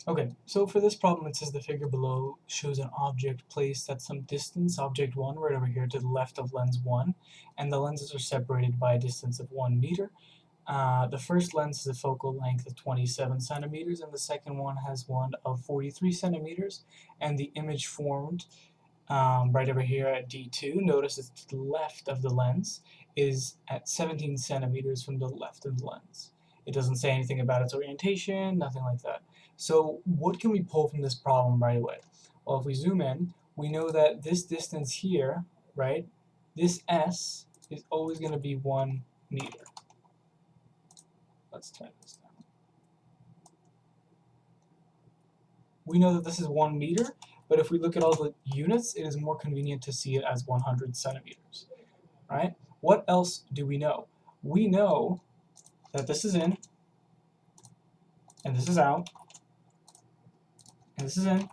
Okay, so for this problem it says the figure below shows an object placed at some distance, object 1 right over here to the left of lens 1, and the lenses are separated by a distance of 1 meter. The first lens has a focal length of 27 centimeters and the second one has one of 43 centimeters, and the image formed right over here at D2, notice it's to the left of the lens, is at 17 centimeters from the left of the lens. It doesn't say anything about its orientation, nothing like that. So what can we pull from this problem right away? Well, if we zoom in, we know that this distance here, right, this S is always going to be 1 meter. Let's turn this down. We know that this is 1 meter, but if we look at all the units, it is more convenient to see it as 100 centimeters. Right? What else do we know? We know that this is in, and this is out, and this is in,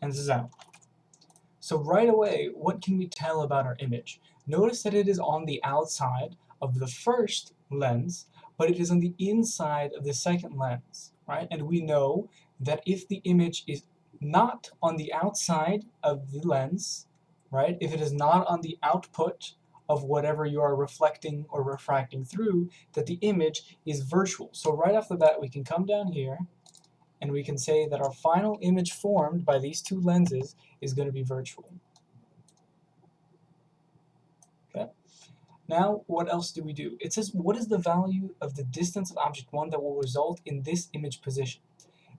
and this is out. So right away, what can we tell about our image? Notice that it is on the outside of the first lens, but it is on the inside of the second lens, right? And we know that if the image is not on the outside of the lens, right? If it is not on the output of whatever you are reflecting or refracting through, that the image is virtual. So right off the bat, we can come down here and we can say that our final image formed by these two lenses is going to be virtual. Okay. Now, what else do we do? It says, what is the value of the distance of object 1 that will result in this image position?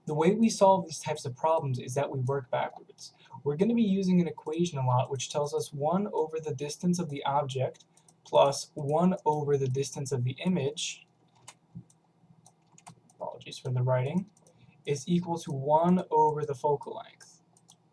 The way we solve these types of problems is that we work backwards. We're going to be using an equation a lot which tells us 1 over the distance of the object plus 1 over the distance of the image, apologies for the writing, is equal to 1 over the focal length,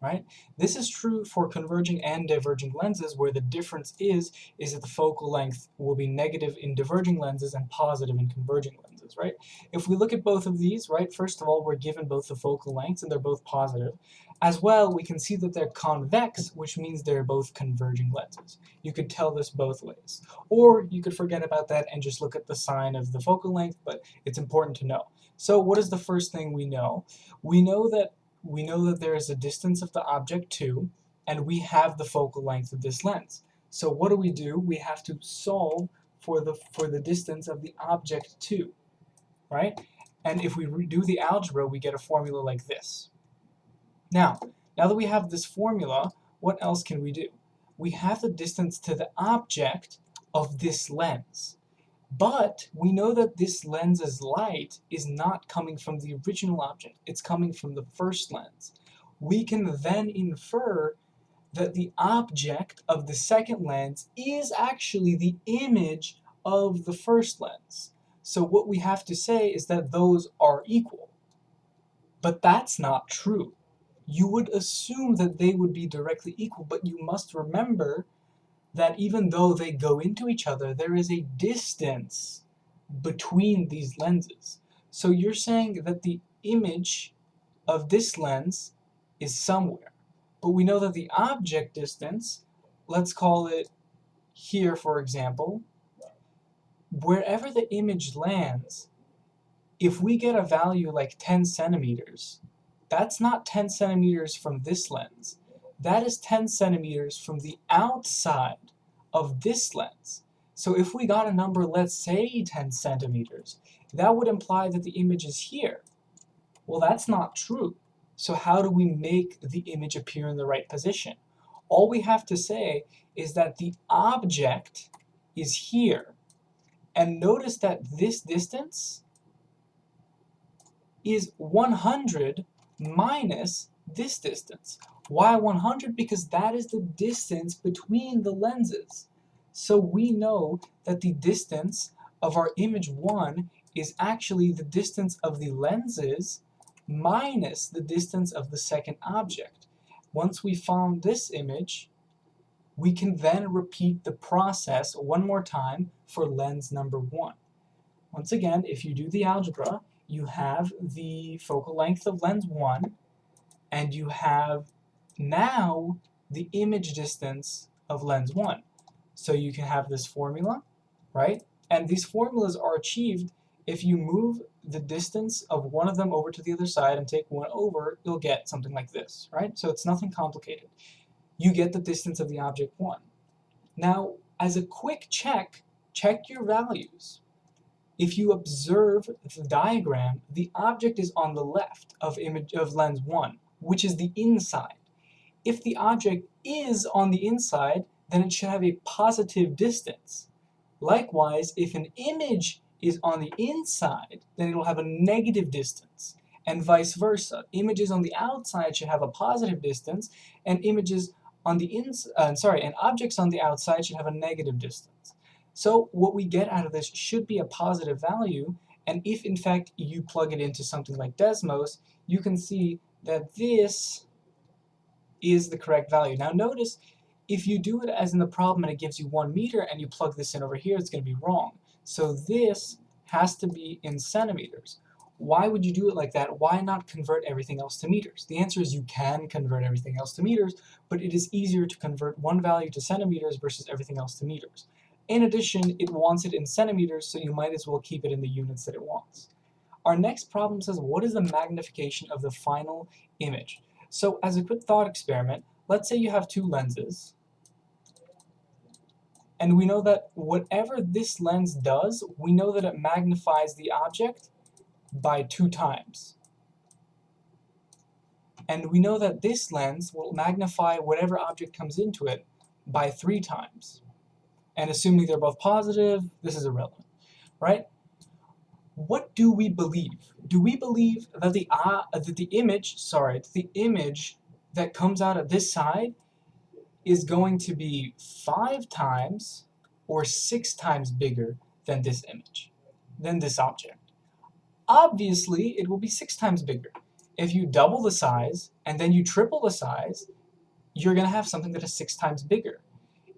right? This is true for converging and diverging lenses, where the difference is that the focal length will be negative in diverging lenses and positive in converging lenses, right? If we look at both of these, right, first of all, we're given both the focal lengths and they're both positive. As well, we can see that they're convex, which means they're both converging lenses. You could tell this both ways. Or you could forget about that and just look at the sign of the focal length, but it's important to know. So what is the first thing we know? We know that there is a distance of the object 2, and we have the focal length of this lens. So what do? We have to solve for the distance of the object 2, right? And if we do the algebra, we get a formula like this. Now that we have this formula, what else can we do? We have the distance to the object of this lens. But we know that this lens's light is not coming from the original object, it's coming from the first lens. We can then infer that the object of the second lens is actually the image of the first lens. So what we have to say is that those are equal. But that's not true. You would assume that they would be directly equal, but you must remember that even though they go into each other, there is a distance between these lenses. So you're saying that the image of this lens is somewhere. But we know that the object distance, let's call it here for example, wherever the image lands, if we get a value like 10 centimeters, that's not 10 centimeters from this lens. That is 10 centimeters from the outside of this lens. So if we got a number, let's say 10 centimeters, that would imply that the image is here. Well, that's not true. So how do we make the image appear in the right position? All we have to say is that the object is here. And notice that this distance is 100 minus this distance. Why 100? Because that is the distance between the lenses. So we know that the distance of our image 1 is actually the distance of the lenses minus the distance of the second object. Once we found this image, we can then repeat the process one more time for lens number 1. Once again, if you do the algebra, you have the focal length of lens 1, and you have now the image distance of lens 1. So you can have this formula, right? And these formulas are achieved if you move the distance of one of them over to the other side and take one over, you'll get something like this, right? So it's nothing complicated. You get the distance of the object 1. Now, as a quick check your values. If you observe the diagram, the object is on the left of lens 1, which is the inside. If the object is on the inside, then it should have a positive distance. Likewise, if an image is on the inside, then it will have a negative distance, and vice versa. Images on the outside should have a positive distance, and images on the and objects on the outside should have a negative distance. So what we get out of this should be a positive value, and if in fact you plug it into something like Desmos, you can see that this is the correct value. Now notice, if you do it as in the problem and it gives you 1 meter and you plug this in over here, it's going to be wrong. So this has to be in centimeters. Why would you do it like that? Why not convert everything else to meters? The answer is you can convert everything else to meters, but it is easier to convert one value to centimeters versus everything else to meters. In addition, it wants it in centimeters, so you might as well keep it in the units that it wants. Our next problem says, what is the magnification of the final image? So as a quick thought experiment, let's say you have 2 lenses, and we know that whatever this lens does, we know that it magnifies the object by 2 times. And we know that this lens will magnify whatever object comes into it by 3 times. And assuming they're both positive, this is irrelevant, right? What do we believe? Do we believe that the image that comes out of this side is going to be 5 times or 6 times bigger than this image, than this object? Obviously, it will be 6 times bigger. If you double the size and then you triple the size, you're going to have something that is 6 times bigger.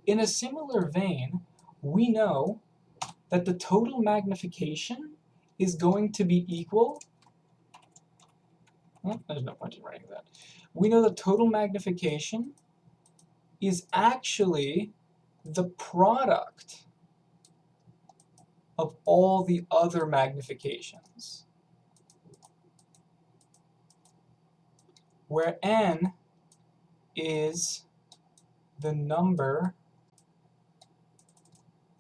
In a similar vein, we know that the total magnification is going to be equal, well, there's no point in writing that. We know that total magnification is actually the product of all the other magnifications, where n is the number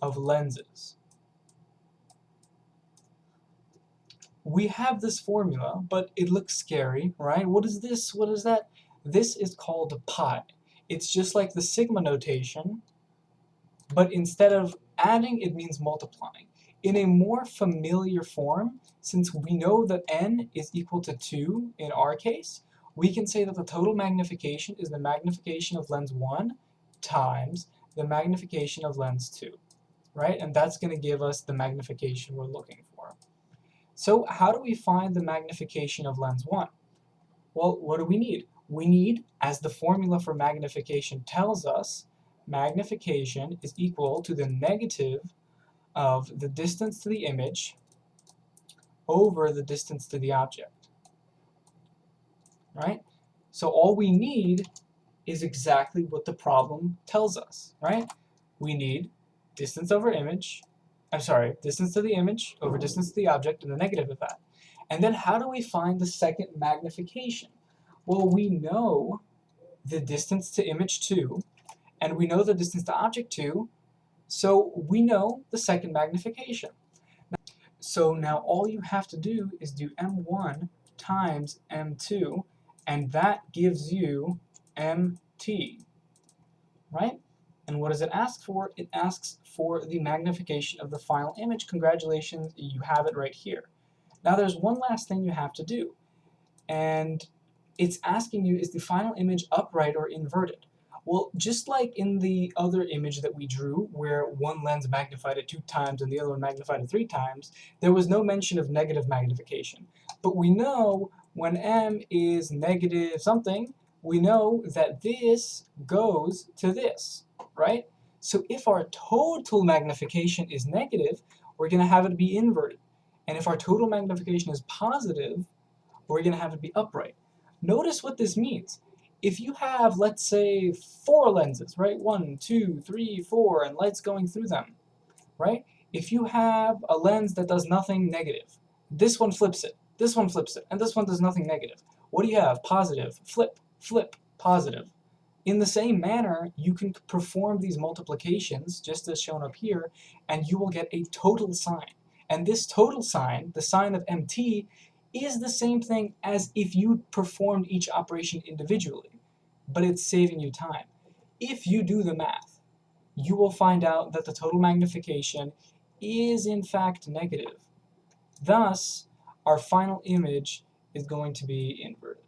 of lenses. We have this formula, but it looks scary, right? What is this? What is that? This is called pi. It's just like the sigma notation, but instead of adding, it means multiplying. In a more familiar form, since we know that n is equal to 2 in our case, we can say that the total magnification is the magnification of lens 1 times the magnification of lens 2, right? And that's going to give us the magnification we're looking for. So how do we find the magnification of lens 1? Well, what do we need? We need, as the formula for magnification tells us, magnification is equal to the negative of the distance to the image over the distance to the object, right? So all we need is exactly what the problem tells us, right? We need distance over image, distance to the image over distance to the object and the negative of that. And then how do we find the second magnification? Well, we know the distance to image 2, and we know the distance to object 2, so we know the second magnification. So now all you have to do is do m1 times m2, and that gives you mt, right? And what does it ask for? It asks for the magnification of the final image. Congratulations, you have it right here. Now there's one last thing you have to do, and it's asking you, is the final image upright or inverted? Well, just like in the other image that we drew, where one lens magnified it 2 times and the other one magnified it 3 times, there was no mention of negative magnification. But we know when m is negative something, we know that this goes to this, right? So if our total magnification is negative, we're going to have it be inverted. And if our total magnification is positive, we're going to have it be upright. Notice what this means. If you have, let's say, 4 lenses, right? 1, 2, 3, 4, and light's going through them, right? If you have a lens that does nothing negative, This one flips it, this one flips it, and this one does nothing negative. What do you have? Positive, flip, flip, positive. In the same manner, you can perform these multiplications, just as shown up here, and you will get a total sign. And this total sign, the sign of MT, is the same thing as if you performed each operation individually, but it's saving you time. If you do the math, you will find out that the total magnification is in fact negative. Thus, our final image is going to be inverted.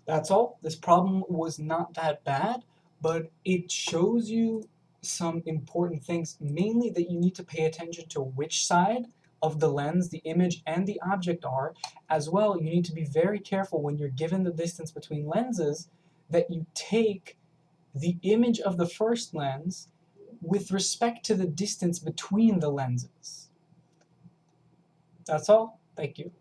That's all. This problem was not that bad, but it shows you some important things, mainly that you need to pay attention to which side of the lens the image and the object are. As well, you need to be very careful when you're given the distance between lenses that you take the image of the first lens with respect to the distance between the lenses. That's all. Thank you.